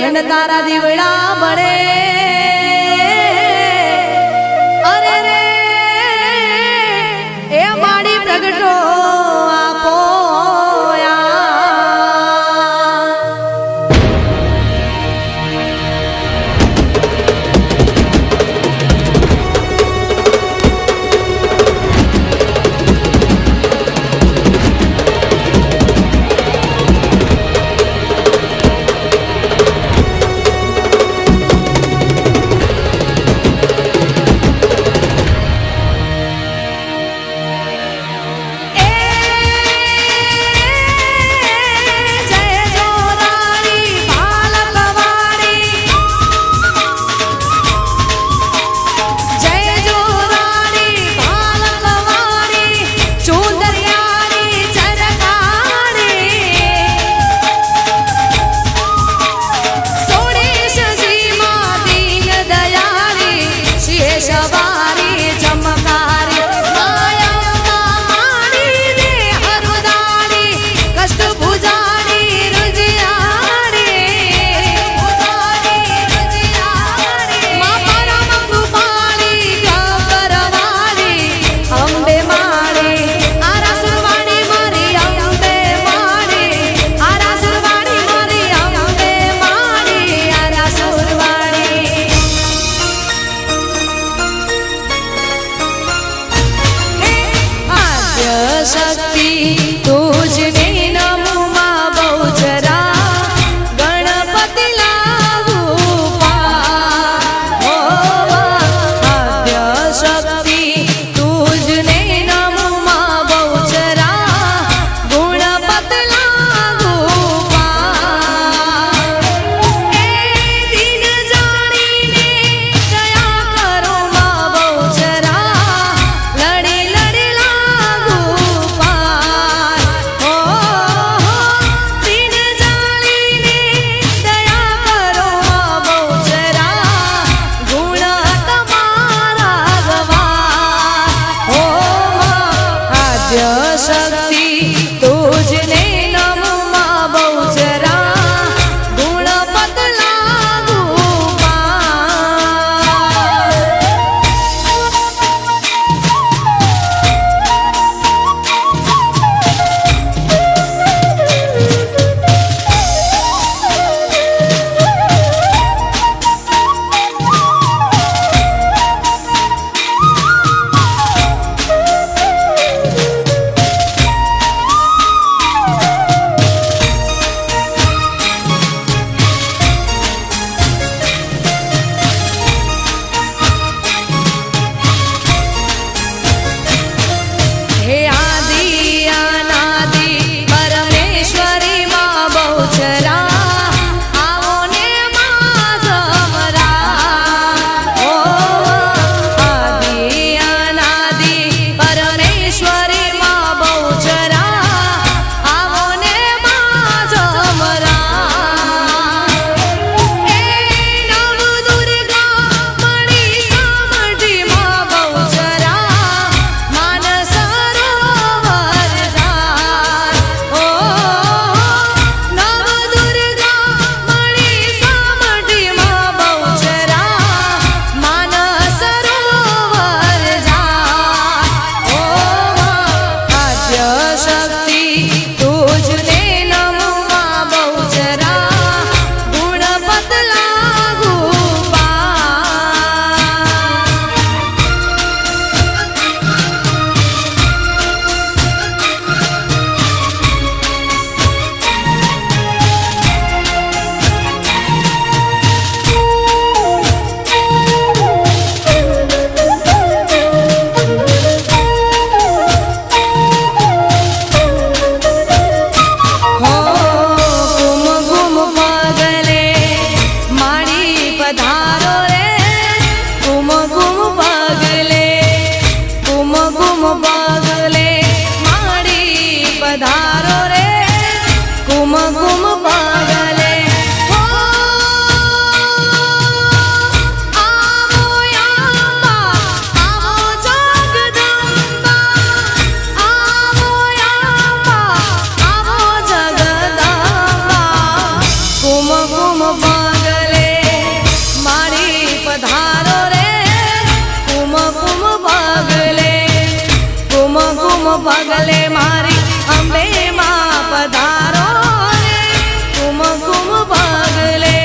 અખંડ તારા દીવડા બળે અરે રે એ માડી પ્રગટો આપો રે મારી અંબે માં પધારો રે કુમ કુમ પગલે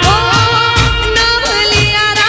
ઓ નવલિયા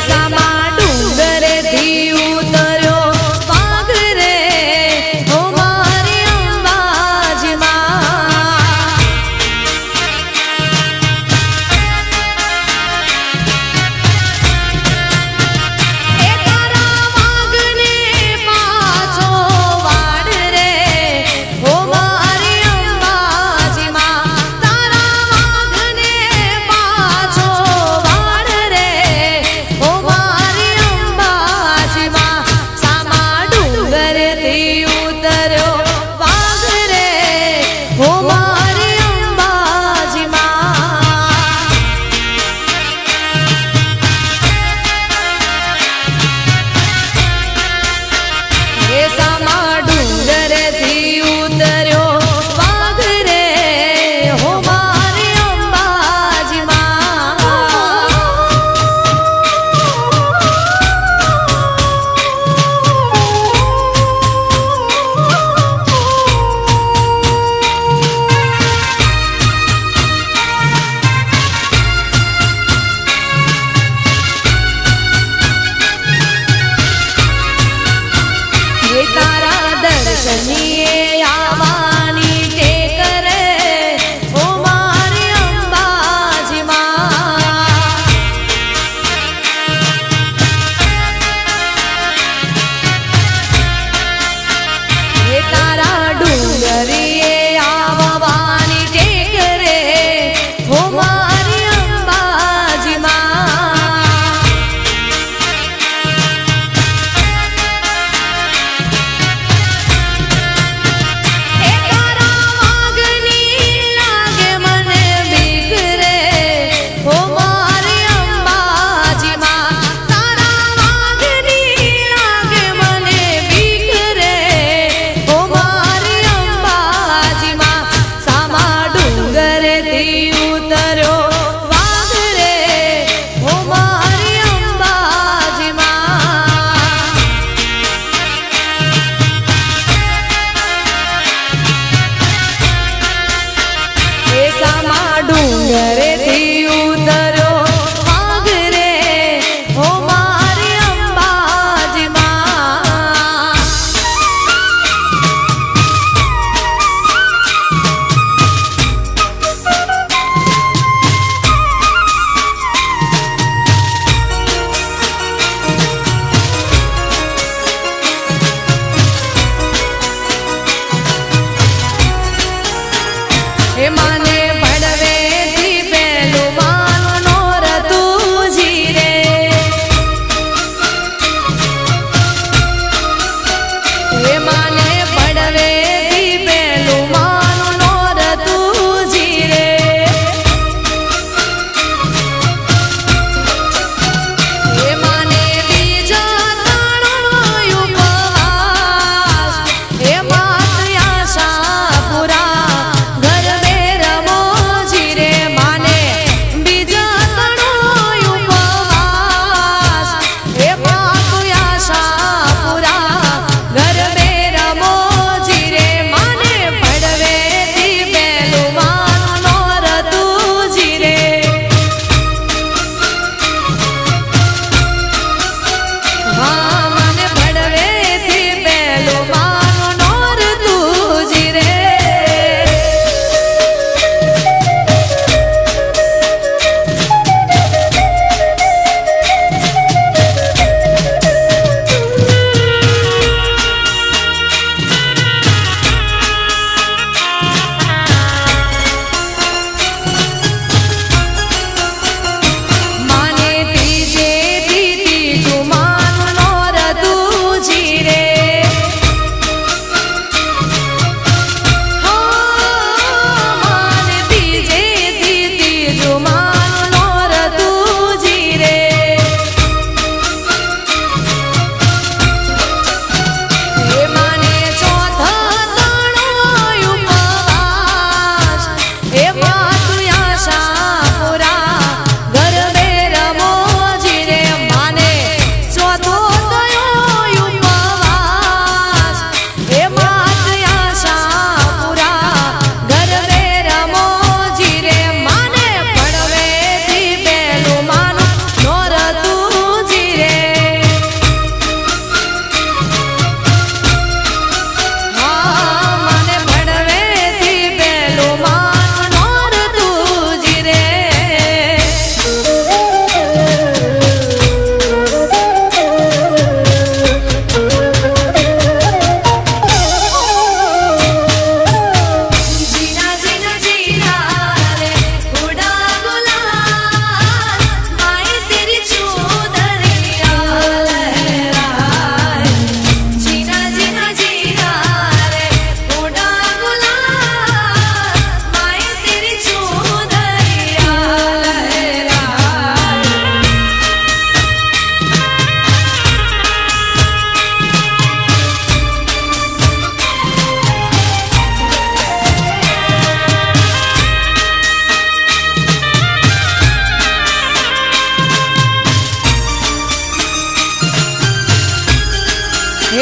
સામા ડુંગરેથી ઉતર્યો વાઘ રે ઓ મારી અંબાજી માં. એ તારા વાઘને પાછો વાડ રે ઓ મારી અંબાજી માં. તારા વાઘને પાછો વાડ રે ઓ મારી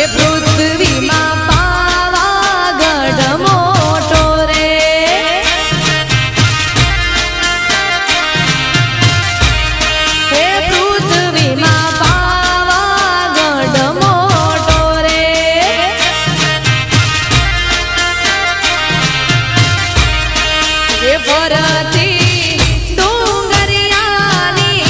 હે પૃથ્વીમાં પાવાગઢ મોટો રે હે પૃથ્વીમાં પાવાગઢ મોટો રે હે ફરતી ડુંગરિયાની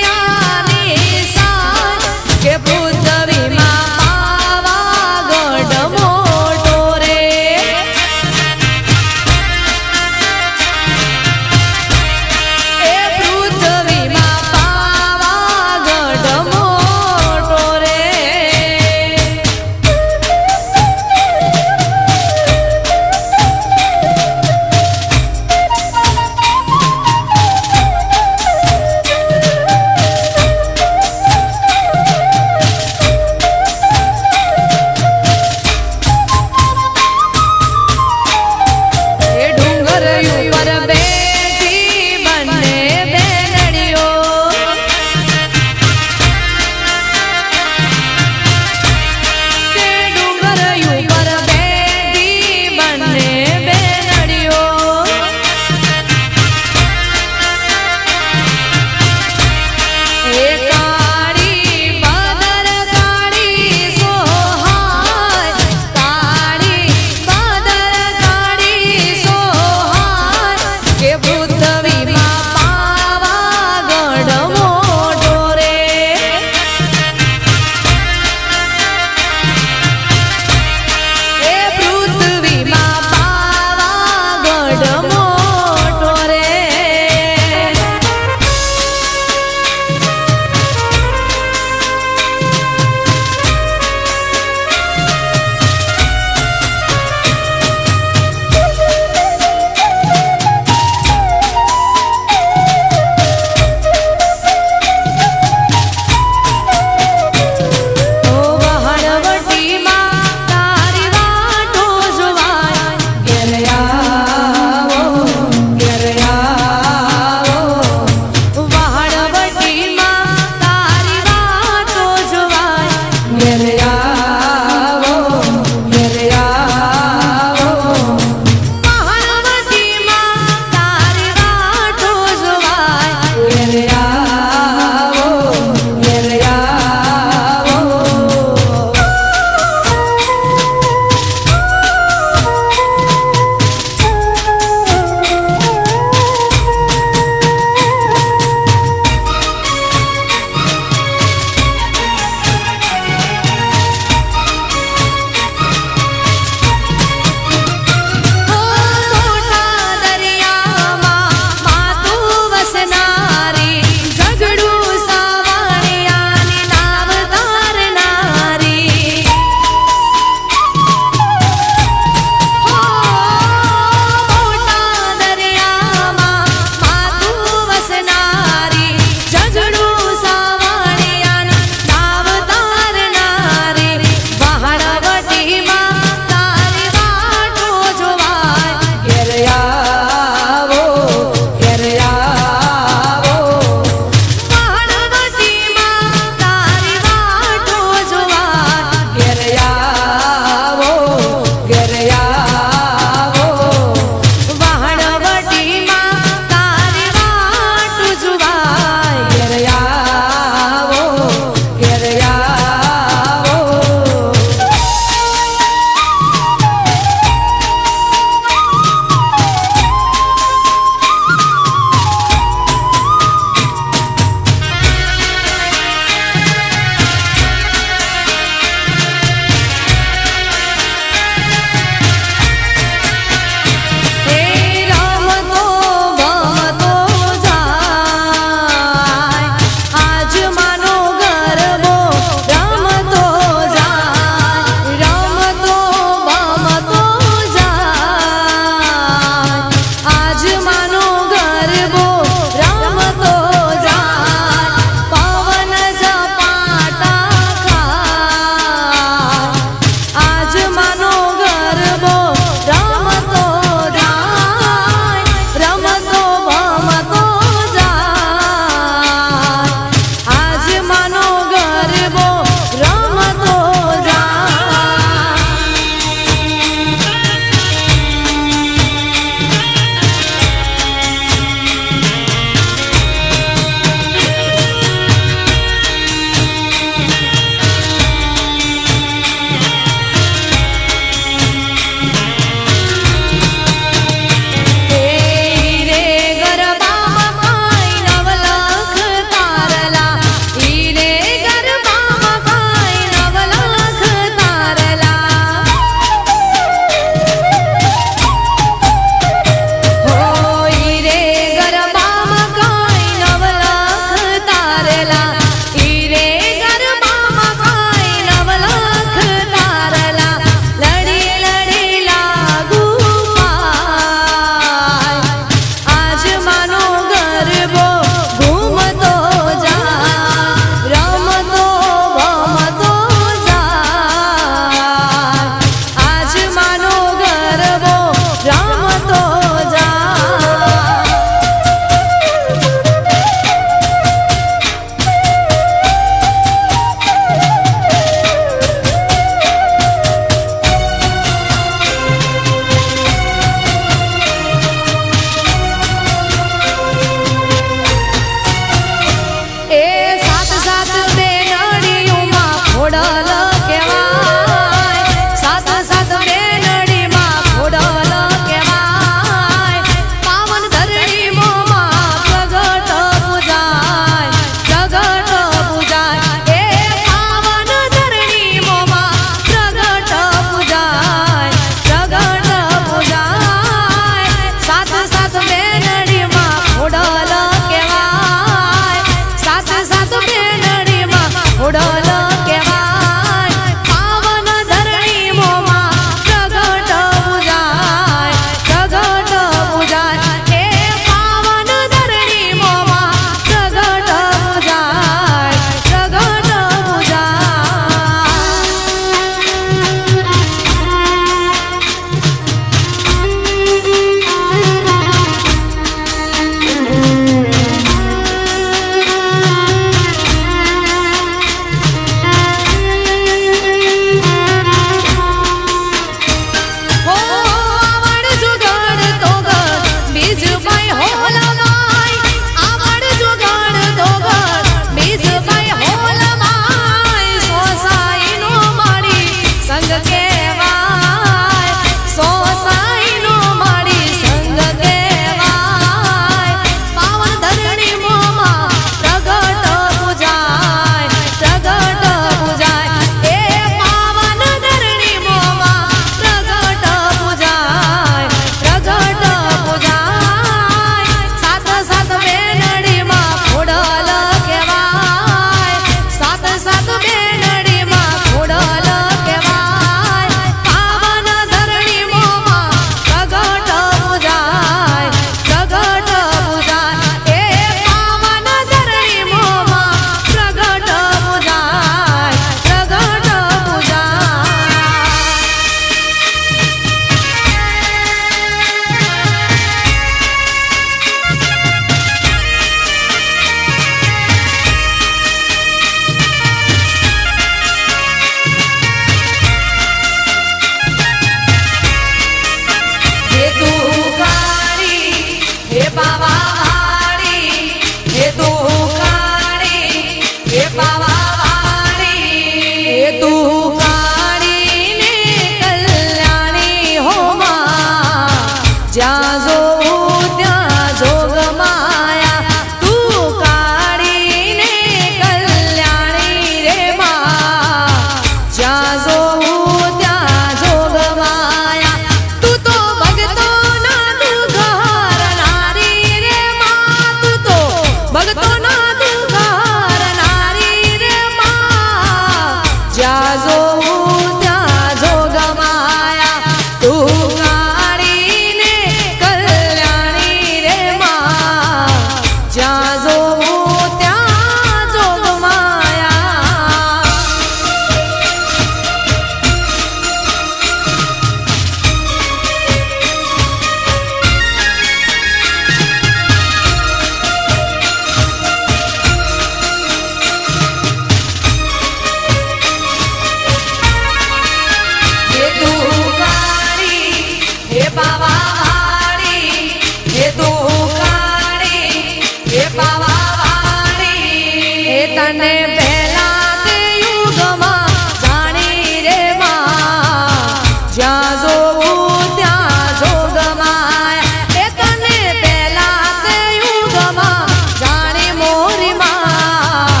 પાવા વાળી એ તને પહેલા તે યુગમાં જાણી રે માં જ્યાં જોવું ત્યાં જોગમાં એ તને પહેલા તે યુગમાં જાણી મોરી માં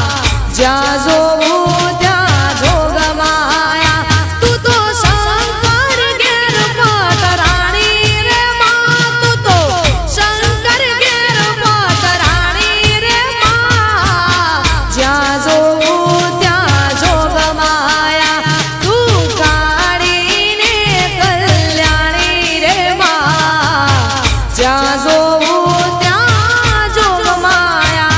જ્યાં જોવું ત્યાં જોગમાં તું તો શંકર ઘેર પતરાણી રે માં તું તો શંકર ઘેર પતરાણી રે માં જ્યાં જોવું ત્યાં જોગમાયા તું કાળીને કલ્યાણી રે માં જ્યાં જોવું ત્યાં જોગમાયા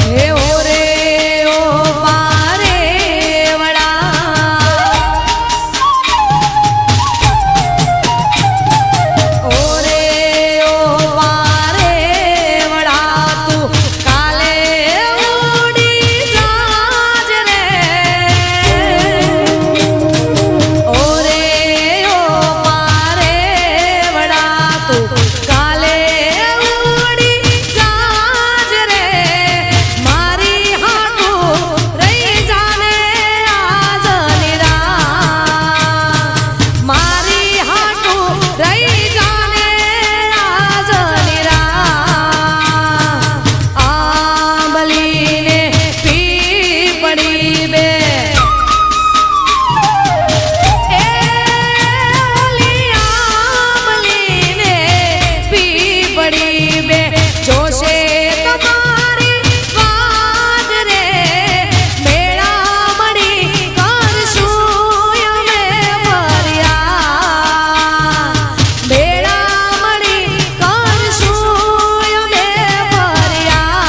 હે ઓરે ઓ પારે વડા ઓરે ઓ પારે વડા તું કાલે ઉડી જાજ રે ઓરે ઓ પારે વડા તું કાલે ઉડી જાજ રે મારી હાટું રહી જાને આજ નિરા મારી હાટું રહી જાને આજ નિરા આંબલીને પીપળી બે એ ઓલી આંબલીને પીપળી બે જોશે તમારી વાત રે મેળા મળી કરશું અમે ફરિયા મેળા મળી કરશું અમે ફરિયા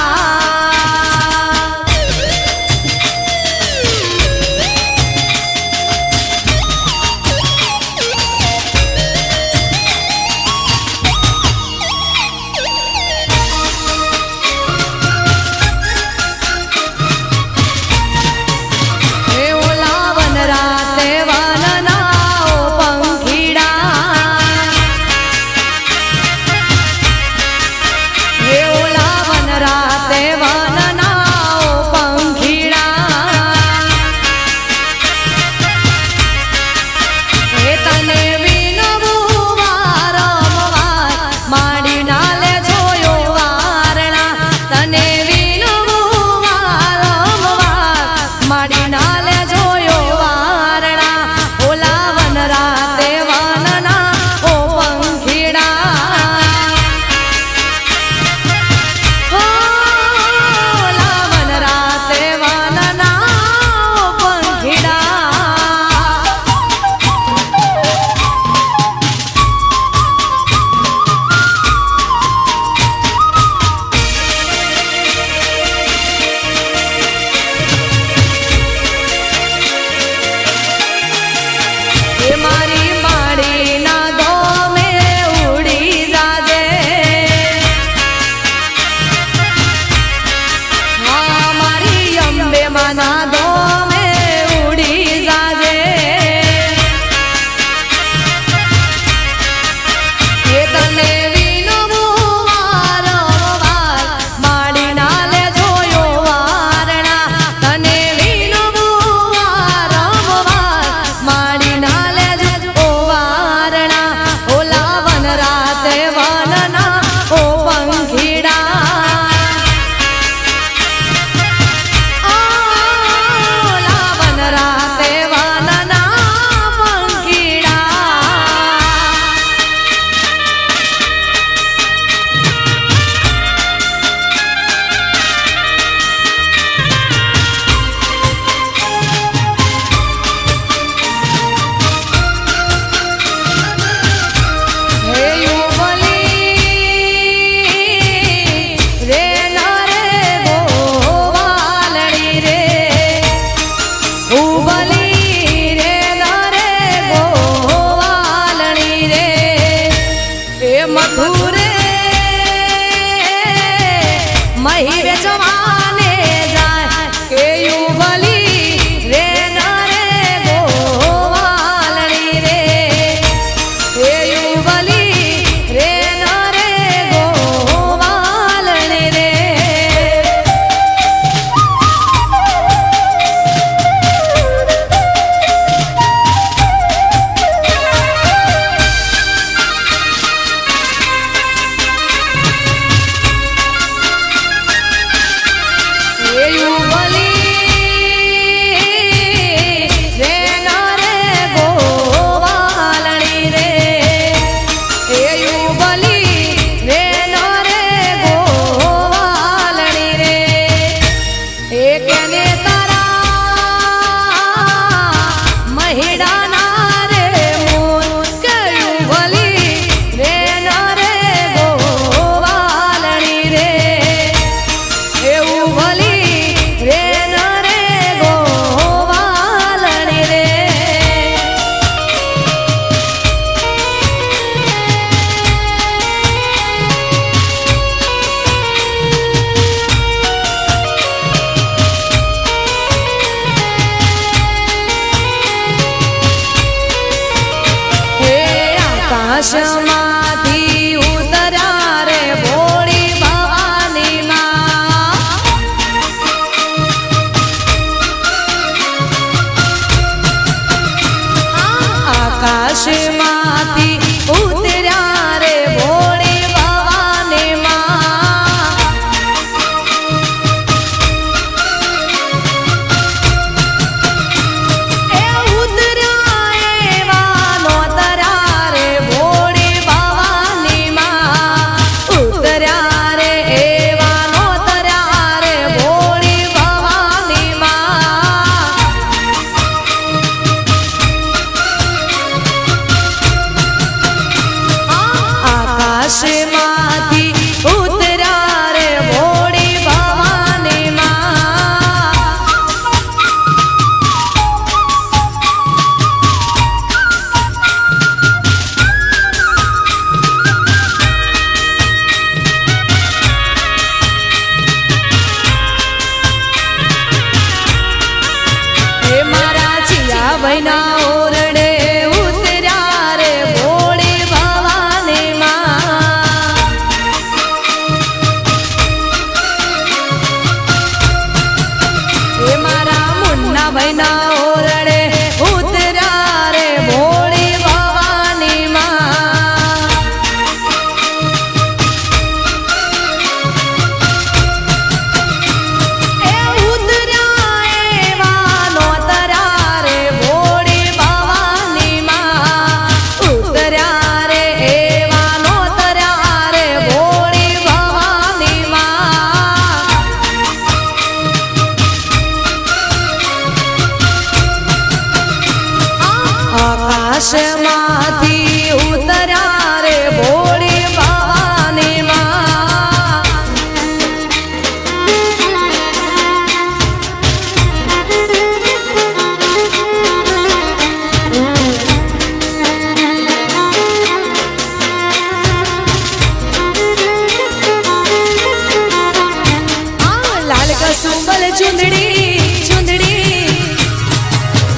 ચુંદડી ચુંદડી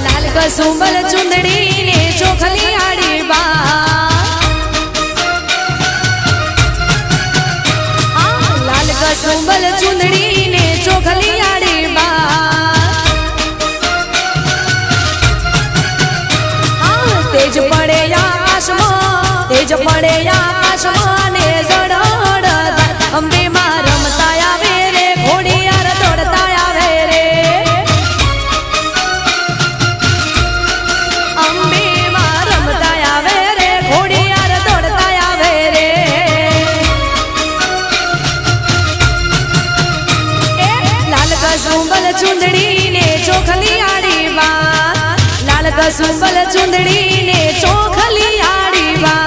લાલ કસુંબલ ચુંદડી ને ચોખલી આડી બા લાલ કસુંબલ ચુંદડી ને ચોખલી આડી બા તેજ પડે આકાશમાં તેજ પડે આકાશમાં ને ઝળહળ અંબે માં રમતા આવે રે ઘોડિયાર દોડતા આવે રે અંબે માં રમતા આવે રે ઘોડિયાર દોડતા આવે રે લાલ કસુંબલ ચુંદડી ને ચોખલી આડી બા લાલ કસુંબલ ચુંદડી ને ચોખલી આડી બા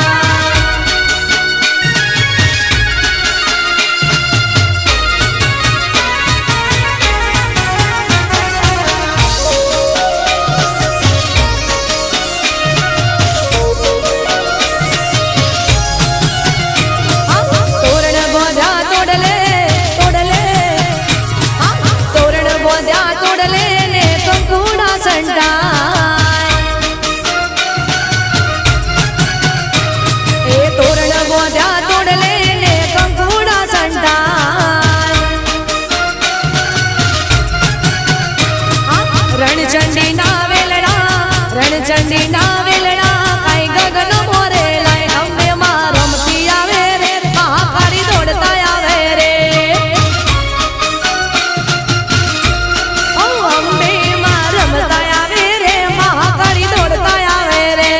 રણચંડી ના વેલણા કાઈ ગગન મોરે લાય અંબે માં રમતી આવે રે મહાકાળી દોડતા આવે રે અંબે માં રમતા આવે રે મહાકાળી દોડતા આવે રે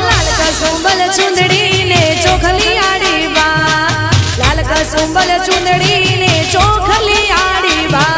લાલ કસુંબલ ચુંદડી ને ચોખલી આડી બા લાલ કસુંબલ ચુંદડી ને ચોખલી આડી બા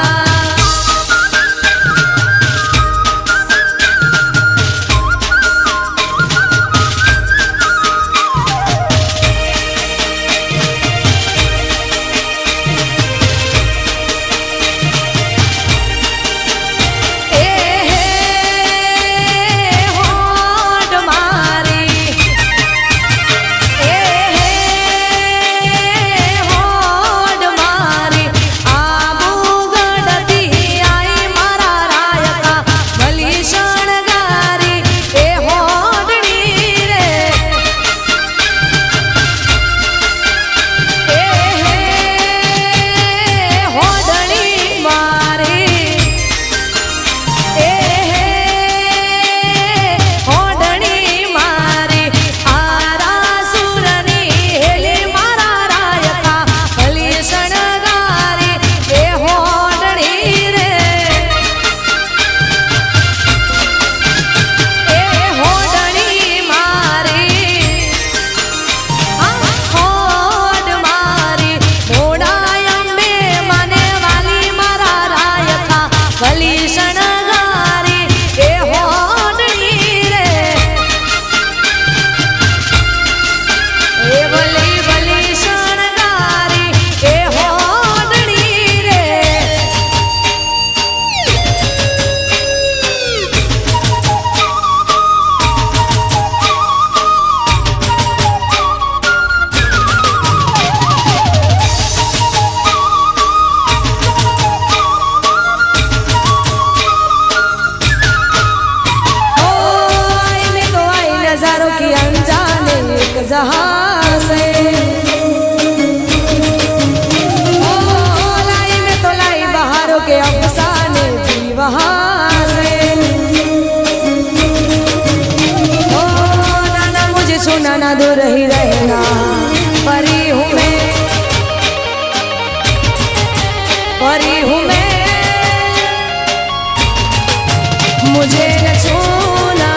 जहां से लाई में तो लाई बहारों के अफसाने भी वहां से नाना मुझे छूना ना दूर ही रहना परी हूँ मैं परी हूँ मैं मुझे न छूना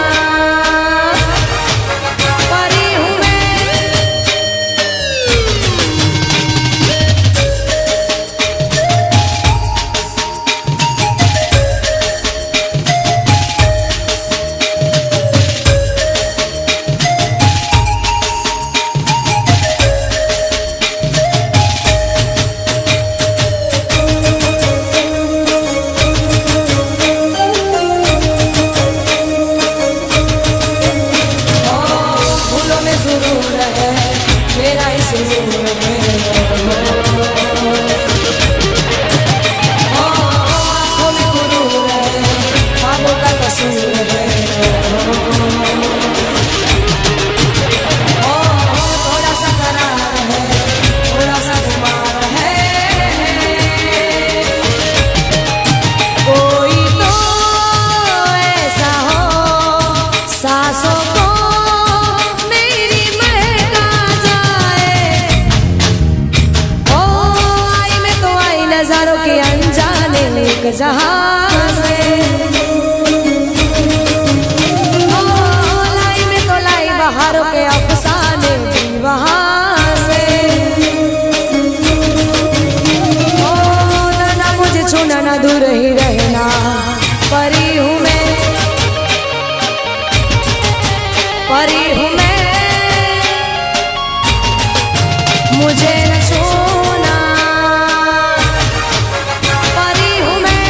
जहां से। ओ लाई में तो लाई बहारों के अफसाने भी वहां से। ओ ना मुझे छूना ना दूर ही रहना, परी हूँ मैं, परी हूँ मैं, मुझे न छूना, परी हूँ मैं।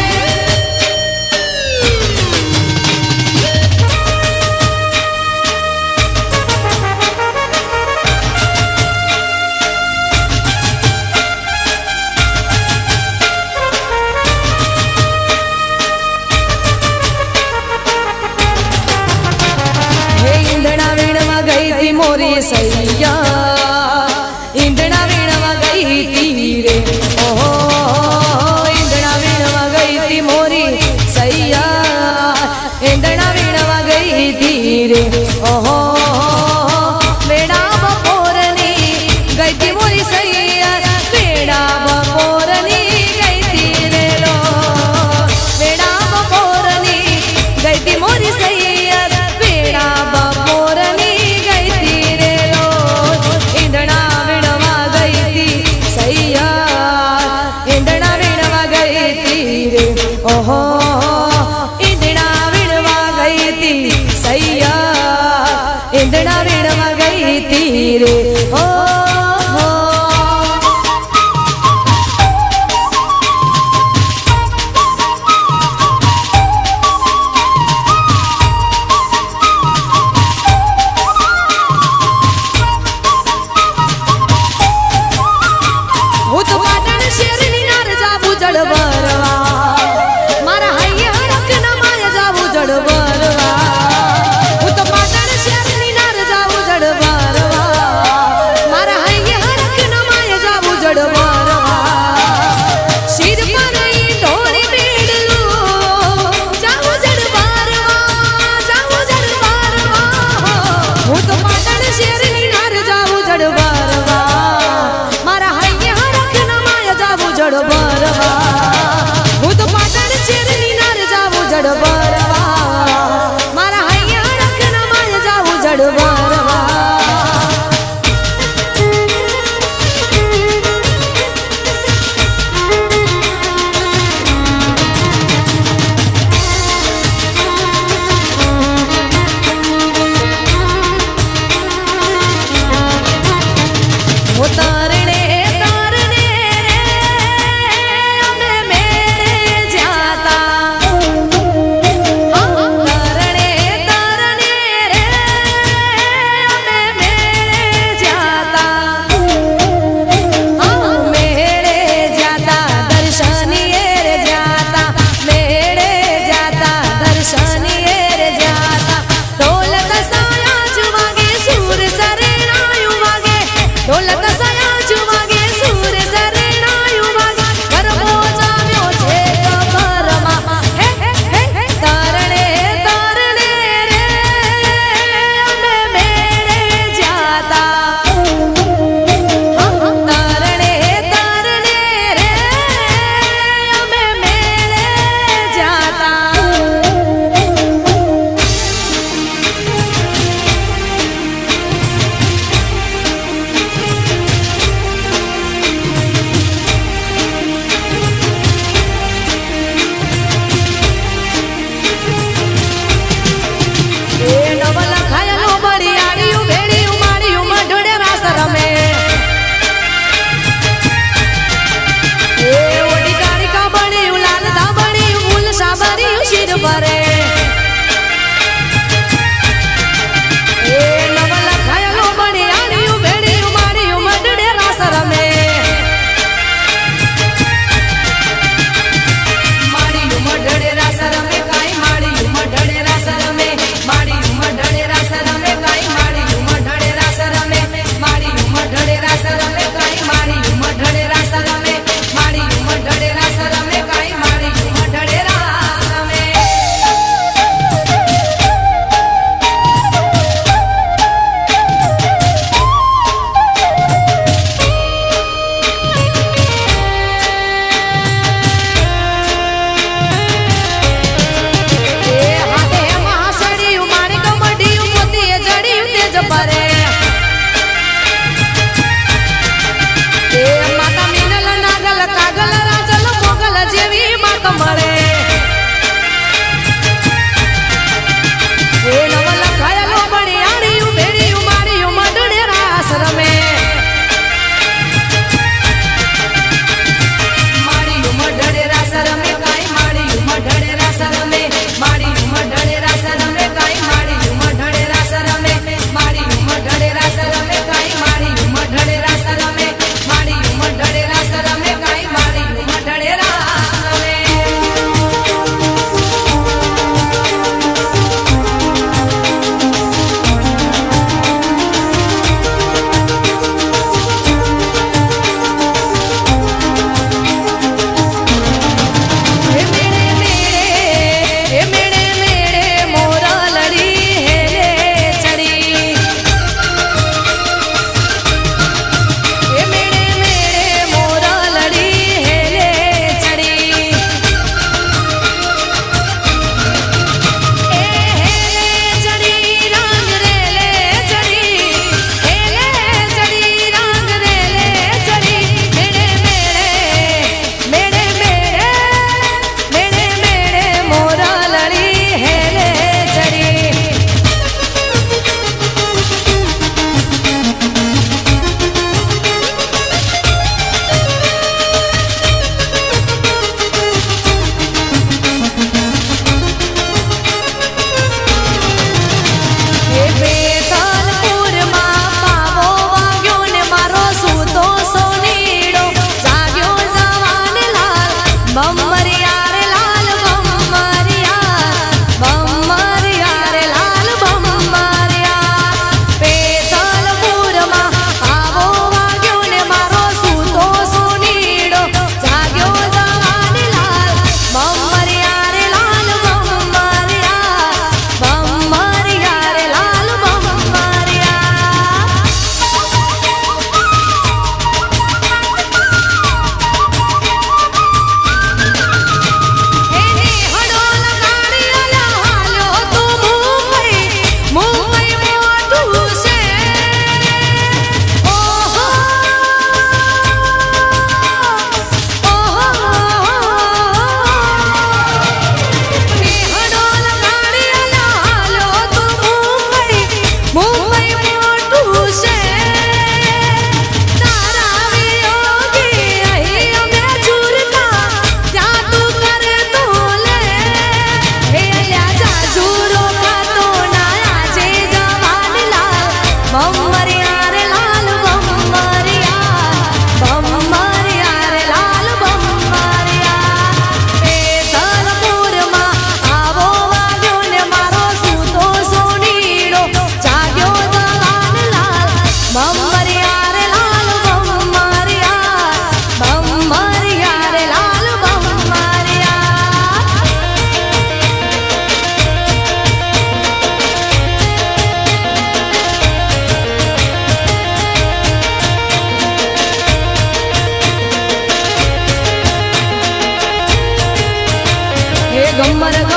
हे ईंधना वीणवा गई थी मोरी सैया, ईंधना वीणवा गई थी रे, ओहो ईंधना वीणवा गई थी मोरी सैया, ईंधना वीणवा गई थी रे, ओहो वेड़ा बपोरनी गई थी मोरी सैया, वेड़ा बपोरनी गई थी रे लो, वेड़ा बपोरनी गई थी मोरी सैया, वेड़ा बपोरनी गई थी रे लो, ईंधना वीणवा गई थी सैया, ईंधना वीणवा गई थी रे, ओहो ईंधना वीणवा गई थी सैया, ईंधना वीणवा गई थी रे, ओहो। હું તો પાટણ શેરની નાર જાવું જડબરવા, મારા હૈયા રખના માય જાવું જડબરવા, હું તો પાટણ શેરની નાર જાવું જડબરવા, મારા હૈયા રખના માય જાવું જડબરવા, શિર પર ઈ ઢોળી બેડલું જાવું જડબરવા, જાવું જડબરવા, હું તો પાટણ શેરની નાર જાવું જડબરવા, મારા હૈયા રખના માય જાવું જડબરવા, હું તો પાટણ શેરની નાર જાવું જડબરવા, મારા હૈયા રખના માય જાવું જડબરવા। वो तारने तारने रे अबे मेरे जाता, तारने तारने रे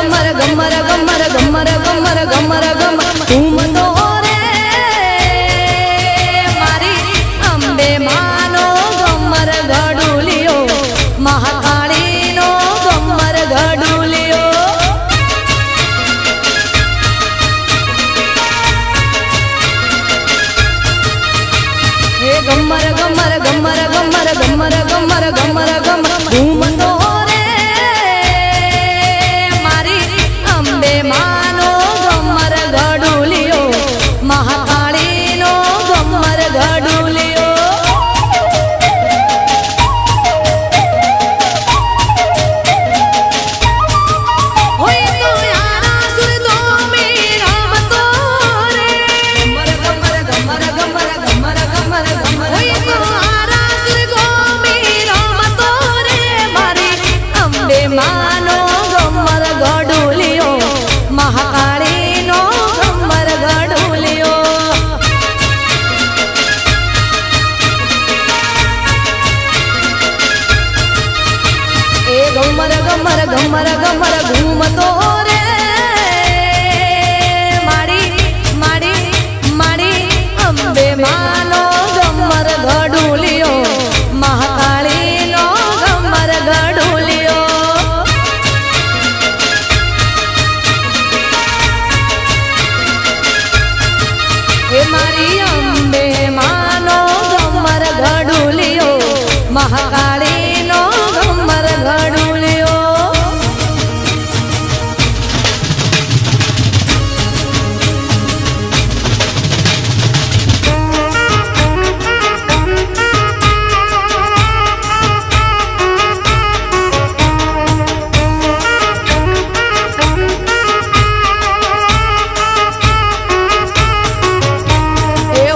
ગમર ગમર ગમર ગમર ગમર ગમર ગમર ઘૂમતો રે મારી અંબે માનો ગમર ગડુલિયો મહાકાળીનો ગમર ગડુલિયો હે ગમર ગમર ગમર ગમર ગમર ગમર ગમર ગમર ઘૂમતો રે મારી અંબે માનો ગમર ગડુલિયો મહાકાળીનો ગમર ગડુલિયો હોય તો યારા સુર તો મેરા મતો રે ગમર ગમર ગમર ગમર ગમર ગમર ગમર હોય તો યારા સુર તો મેરા મતો રે મારી અંબે માનો ગમર ગડુલિયો મહાકાળીનો ગમર ગડુલિયો એ ગમર ગમર ગમર ગમર ઘૂમતો રે માડી માડી માડી અંબે માનો ગમર ગડુલિયો મહાકાળીનો ગમર ગડુલિયો એ મારી અંબે માનો ગમર ગડુલિયો મહાકાળીનો ગમર ગડુલિયો એ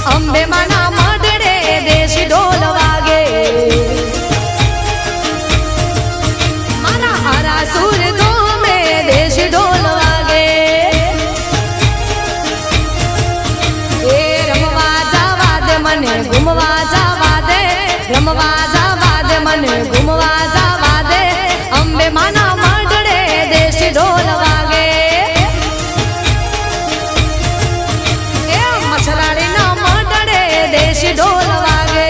અંબે માના મઢડે દેશી ઢોલ વાગે મારા હારા સુર ગોમે દેશી ઢોલ વાગે એ રમવા જવા દે મને ઘૂમવા જવા દે રમવા જવા દે મને ઘૂમવા જવા દે અંબે માના મઢડે દેશી ઢોલ વાગે એ મસરાડીના મઢડે દેશી ઢોલ વાગે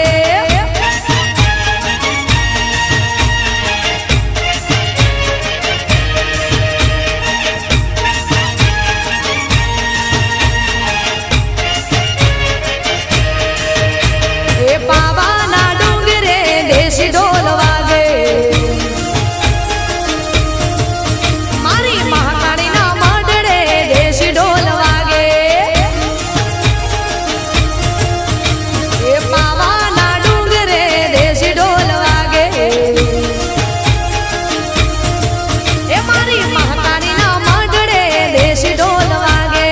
એ પાવાના ડુંગરે દેશી ઢોલ વાગે મારી મહાકાળીના મઢડે દેશી ઢોલ વાગે એ પાવાના ડુંગરે દેશી ઢોલ વાગે એ મારી મહાકાળીના મઢડે દેશી ઢોલ વાગે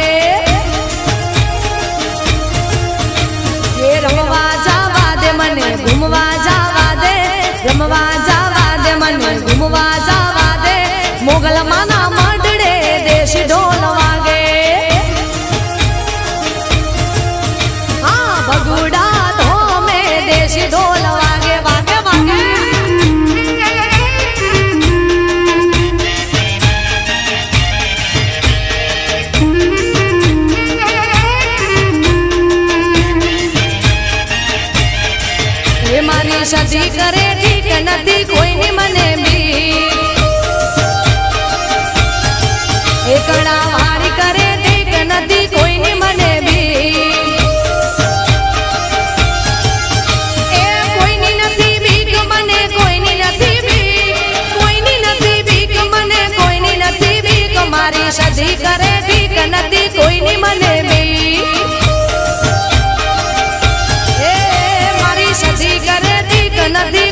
એ રમવા જવા દે મને ઘૂમવા જવા દે રમવા જવા દે મને ઘૂમવા જવા દે મોગલ માના મઢડે દેશી ઢોલ વાગે હા ભગુડા ધોમે દેશી ઢોલ વાગે વાગે વાગે એ મારી સતી કરે ઠીક નથી કોઈની મને બી એ કડા વાળી કરે ઠીક નથી કોઈની મને બી એ કોઈની નથી બીક મને કોઈની નથી બીક કોઈની નથી બીક મને કોઈની નથી બીક મારી સતી કરે ઠીક નથી કોઈની મને બી એ મારી સતી કરે ઠીક નથી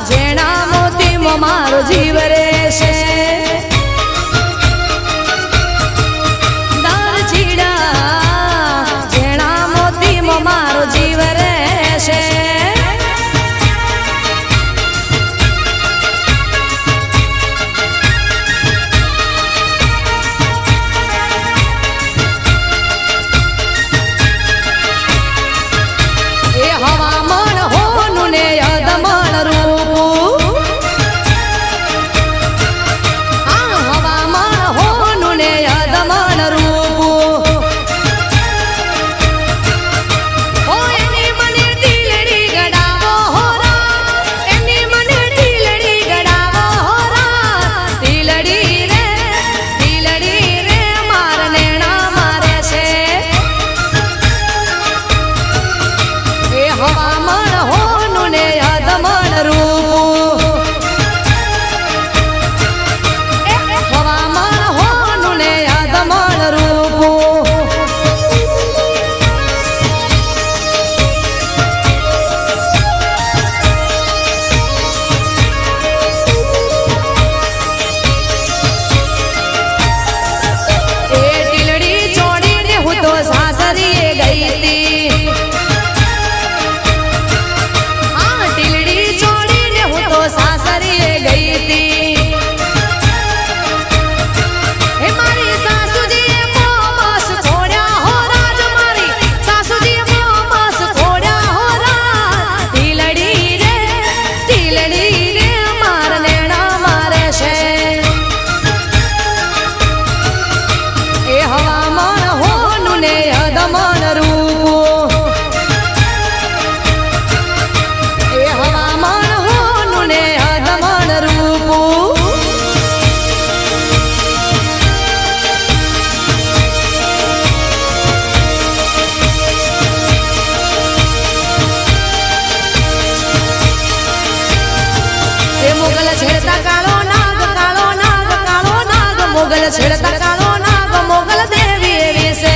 જેણા મોતીમાં મારો જીવ રહેશે જેણા મોતીમાં મારો જીવ રહેશે હવામાન હોનું ને અદમણ રૂપ હવામાન હોનું ને અદમણ રૂપ એની મને ટીલડી ગડાવો હોરા એની મને ટીલડી ગડાવો હોરા ટીલડી રે માર નેણા મારે છે હવામાન હોનું ને અદમણ રૂપ હવામાન હોનું ને અદમણ રૂપ એ ટીલડી છોડીને હું તો સાસરીએ ગઈ હતી સાસરીએ ગઈ હતી હે મારી સાસુજીએ મોમસ ખોડ્યા હો રાજ મારી સાસુજીએ મોમસ ખોડ્યા હો રાજ ટીલડી રે માર નેણા મારે છે એ હવામાન હોનું ને અદમણ રૂપ એ હવામાન ને અદમણ રૂપ એ મોગલ છેડતા કાળો નાગ કાળો નાગ કાળો નાગ મોગલ છેડતા કાળો નાગ મોગલ દેવી એવી છે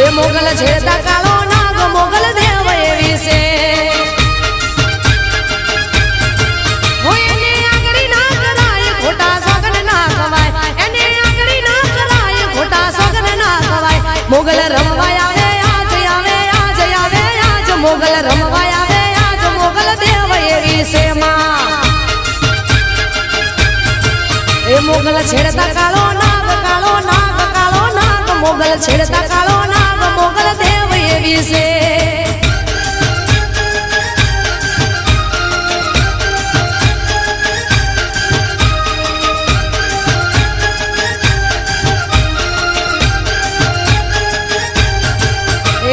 એ મોગલ છેડતા કાળો નાગ મોગલ દેવ એવી છે મોગલ રમવાય આવે આજ મોગલ રમવાય આવે આજ મોગલ દેવ એવી છે માં એ મોગલ છેડતા કાળો નાગ કાળો નાગ કાળો નાગ મોગલ છેડતા કાળો નાગ મોગલ દેવ એવી છે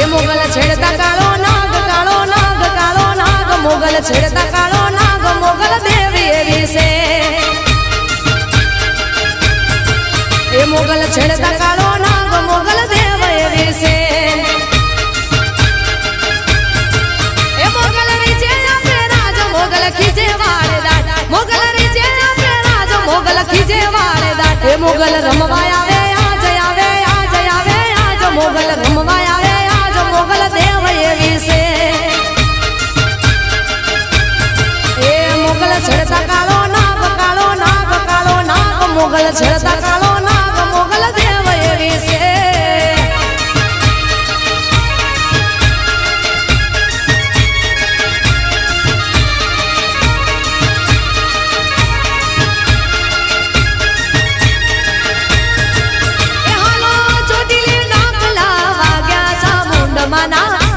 મોગલ છેડતા કાળો નાગ કાળો નાગ કાળો નાગ મોગલ છેડતા કાળો નાગ મોગલ દેવી એવી છે એ મોગલ છેડતા કાળો નાગ મોગલ દેવ એવી છે એ મોગલ રીજે આપે રાજ મોગલ ખીજે વાળે દાટ મોગલ રીજે આપે રાજ મોગલ ખીજે વાળે દાટ એ મોગલ રમવાય આવે આજ મોગલ રમવાય આવે મોગલ દેવ એવી છે એ મોગલ છેડતા કાળો નાગ કાળો નાગ કાળો નાગ મોગલ છેડતા કાળો નાગ મોગલ દેવ એવી છે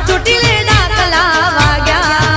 ચોટીલે ડાકલા વાગ્યા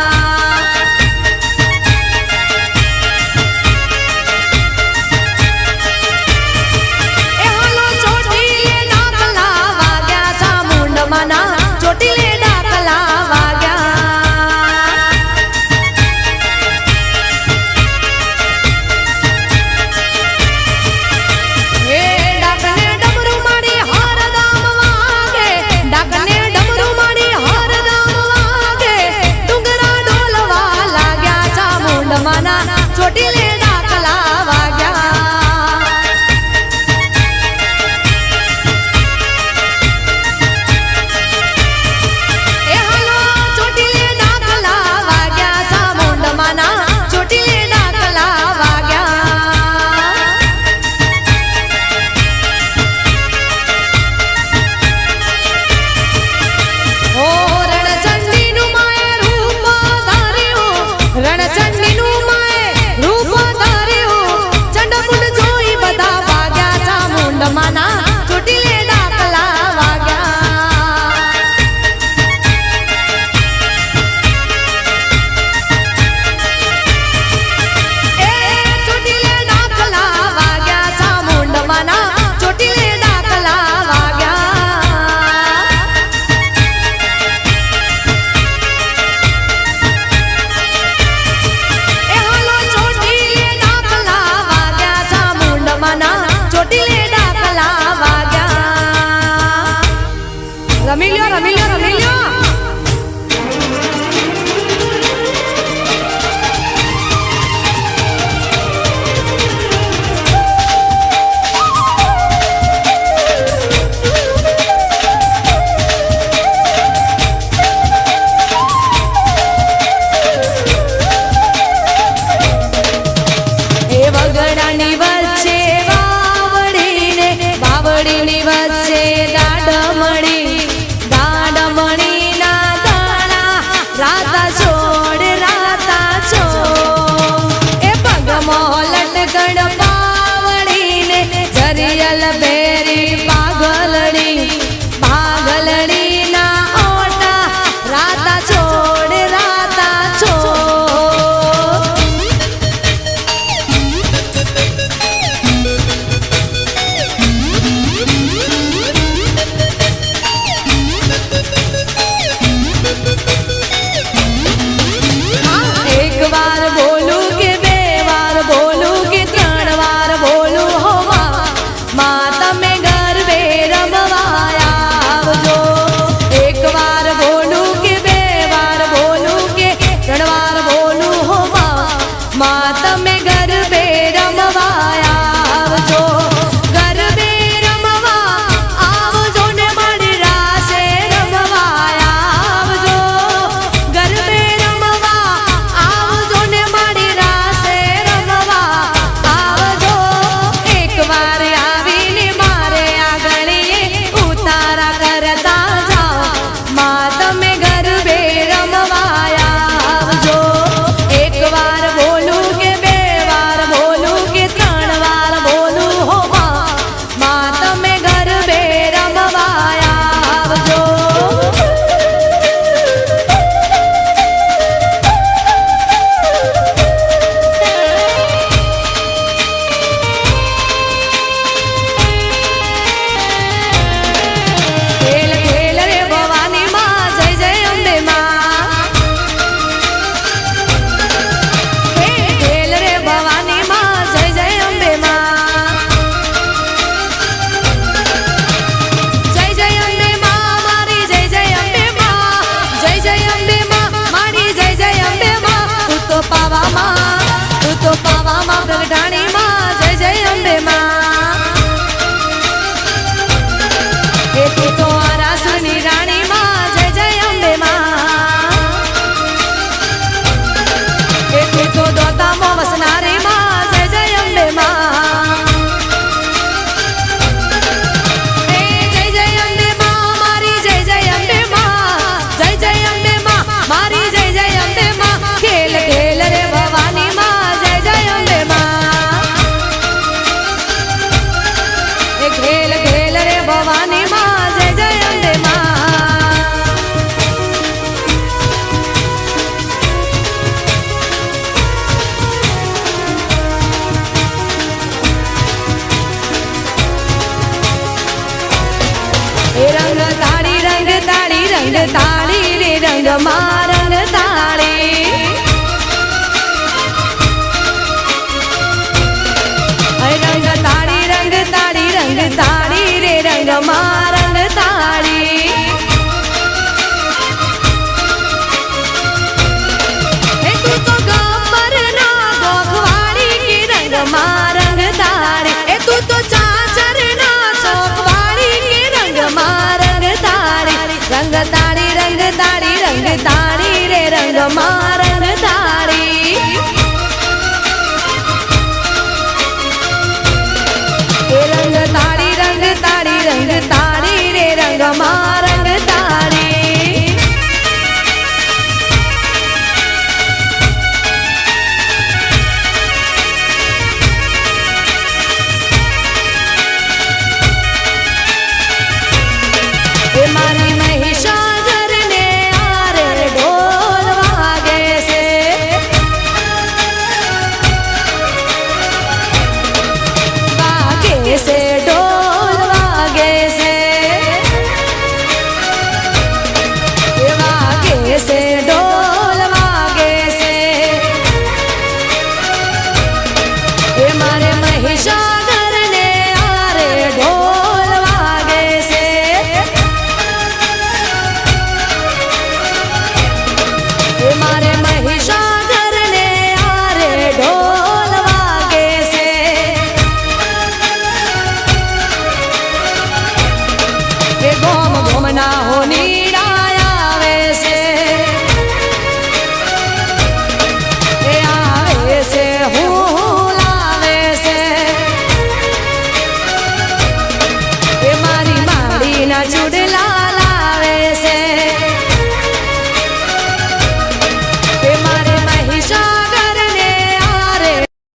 રંગમાં રંગ તાળી